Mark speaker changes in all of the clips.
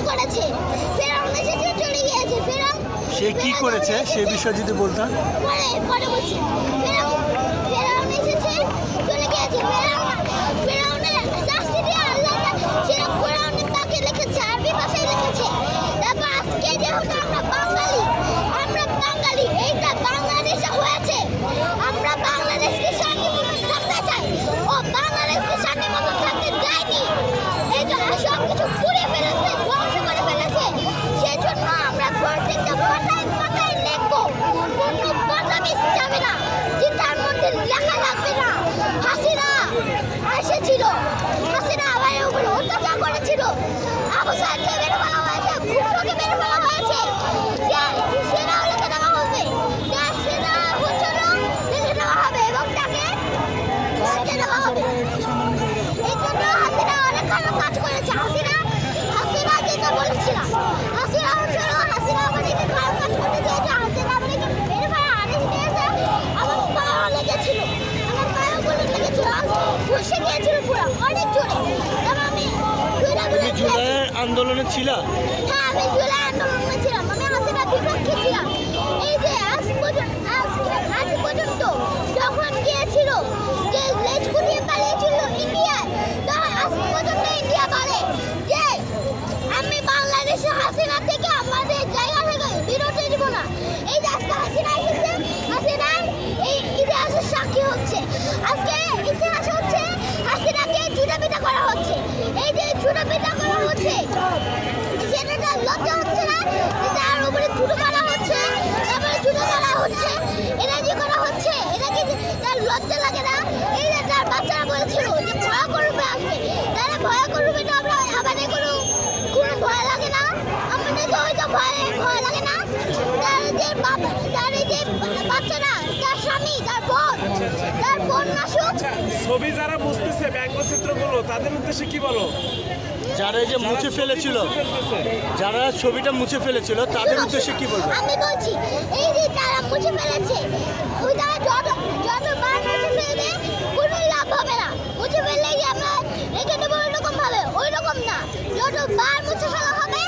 Speaker 1: করেছে, ফেরাউন এসেছে চলে গিয়েছে। ফেরাউন
Speaker 2: সে কি করেছে সে বিষয়ে যদি বলতেন।
Speaker 1: পরে বলছি। ফেরাউন এসেছে চলে গিয়েছে। ফেরাউনের শাস্তি দিয়ে আল্লাহ সেটা কোরআনে পাকে লিখেছে, আরবি ভাষায় লিখেছে। তারপর আজকে যেহেতু আমরা বাঙালি এইটা বাংলাদেশে হয়েছে, আমরা বাংলাদেশকে শান্তি মতন থাকতে চাই। ও বাংলাদেশকে শান্তি মতন থাকতে দেয়নি, এই জন্য সব কিছু পুড়ে ফেলেছে, ধ্বংস করে ফেলেছে। সেজন্য আমরা প্রত্যেকটা পাতায় লিখবো, কোনো পাতা মিস যাবে না যে তার মধ্যে লেখা লাগবে না হাসিনা এসেছিল, হাসিনা আমাদের উপরে অত্যাচার করেছিল, আবু সাইদকে মেরে ফেলা হয়েছে, ভুট্টোকে মেরে ফেলা হয়েছে। সেটা লিখে দেওয়া হবে, সেটা লিখে দেওয়া হবে এবং তাকে লিখে দেওয়া হবে। এই জন্য হাসিনা অনেক খারাপ কাজ করেছে। হাসিনা যেটা বলেছিলাম, হাসিনা আমাদেরকে খারাপ কাজ করতে দিয়েছে। হাসিনা আমাদেরকে মেরে ফেলা আদেশ দিয়েছে। আমার পায়েও লেগেছিল, আমার পায়েগুলো লেগেছিল, ঘুষে গিয়েছিল পুরো অনেক জোরে। এবং আমি
Speaker 2: জুলাই আন্দোলনে ছিল।
Speaker 1: হ্যাঁ, আমি জুলাই আন্দোলনে ছিলাম, আমি হাসিনার বিপক্ষে ছিলাম। এই যে আজ পর্যন্ত যখন গিয়েছিল যে লেজ গুটিয়ে পালিয়েছিল ইন্ডিয়ায়, তখন আজ পর্যন্ত ইন্ডিয়া বলে যে আমি বাংলাদেশে হাসিনা থেকে আমাদের জায়গা থেকে বিরতি দিব না। এই যে আজকে হাসিনা এসেছে, হাসিনার এই ইতিহাসের সাক্ষী হচ্ছে। আজকে ইতিহাস হচ্ছে হাসিনাকে জুতাপিটা করা হচ্ছে। এই যে জুতাপিটা করা হচ্ছে, সেটা লজ্জা হচ্ছে না যে তার উপরে জুতো মারা হচ্ছে, তারপরে জুতো মারা হচ্ছে, এটা যে করা হচ্ছে, এটা কি তার লজ্জা লাগে না? এই যে তার বাচ্চারা বলেছিল যে ভয়ঙ্কর রূপে আসবে, তাহলে ভয়ঙ্কর রূপে তো আমরা আমাদের কোনো ভয় লাগে না, আমাদের তো হয়তো ভয় লাগে না। তার এই যে বাচ্চারা, তার স্বামী, তার বোন আসুক।
Speaker 3: ছবি যারা বুঝতেছে ব্যঙ্গচিত্রগুলো তাদের উদ্দেশ্যে কি বলো?
Speaker 2: যারা এই যে মুছে ফেলেছিল, যারা ছবিটা মুছে ফেলেছিল তাদের উদ্দেশ্যে কি বলবো?
Speaker 1: আমি বলছি এই যে তারা মুছে ফেলেছে, ওই তারা যতবার মুছে ফেলবে কোনো লাভ হবে না। মুছে ফেললে যে আমরা রেখে দেবো ওই রকম না। যতবার মুছে ফেলা হবে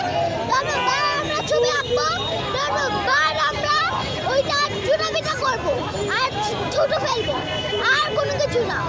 Speaker 1: ততবার আমরা ছবি আঁকবো, ততবার আমরা ওইটা চুনাপিটা করবো আর ছোট ফেলবো, আর কোনো কিছু না।